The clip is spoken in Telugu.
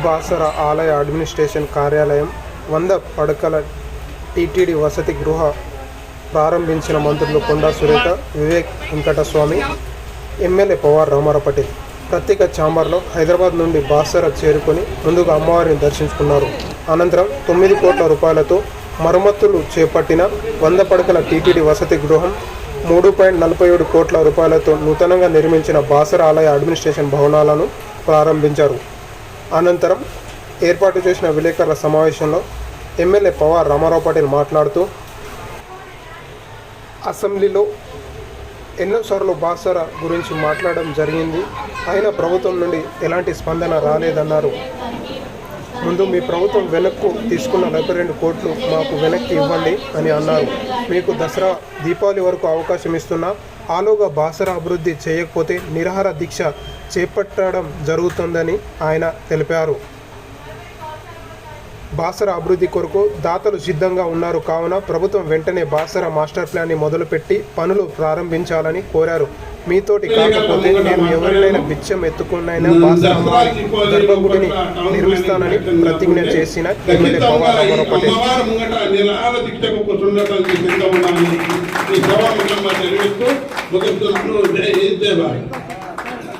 బాసర ఆలయ అడ్మినిస్ట్రేషన్ కార్యాలయం 100 పడకల టీటీడీ వసతి గృహ ప్రారంభించిన మంత్రులు కొండా సురేఖ, వివేక్ వెంకటస్వామి, ఎమ్మెల్యే పవార్ రామారావు పటేల్ ప్రత్యేక ఛాంబర్లో హైదరాబాద్ నుండి బాసర చేరుకొని ముందుగా అమ్మవారిని దర్శించుకున్నారు. అనంతరం 9 కోట్ల రూపాయలతో మరమ్మతులు చేపట్టిన 100 పడకల టీటీడీ వసతి గృహం, 3.47 కోట్ల రూపాయలతో నూతనంగా నిర్మించిన బాసర ఆలయ అడ్మినిస్ట్రేషన్ భవనాలను ప్రారంభించారు. అనంతరం ఏర్పాటు చేసిన విలేకరుల సమావేశంలో ఎమ్మెల్యే పవార్ రామారావు పటేల్ మాట్లాడుతూ, అసెంబ్లీలో ఎన్నోసార్లు బాసర గురించి మాట్లాడడం జరిగింది. అయినా ప్రభుత్వం నుండి ఎలాంటి స్పందన రాలేదన్నారు. ముందు మీ ప్రభుత్వం వెనక్కు తీసుకున్న 42 కోట్లు మాకు వెనక్కి ఇవ్వండి అని అన్నారు. మీకు దసరా దీపావళి వరకు అవకాశం ఇస్తున్నా ఆలోగా బాసర అభివృద్ధి చేయకపోతే నిరాహార దీక్ష చేపట్టడం జరుగుతుందని ఆయన తెలిపారు. బాసర అభివృద్ధి కొరకు దాతలు సిద్ధంగా ఉన్నారు కావున ప్రభుత్వం వెంటనే బాసర మాస్టర్ ప్లాన్ని మొదలుపెట్టి పనులు ప్రారంభించాలని కోరారు. మీతోటి కాకపోతే నేను ఎవరినైనా బిచ్చం ఎత్తుకున్నైనా బాసర గర్భగుడిని నిర్మిస్తానని ప్రతిజ్ఞ చేసిన ఎమ్మెల్యే పవార్ రామారావు పటేల్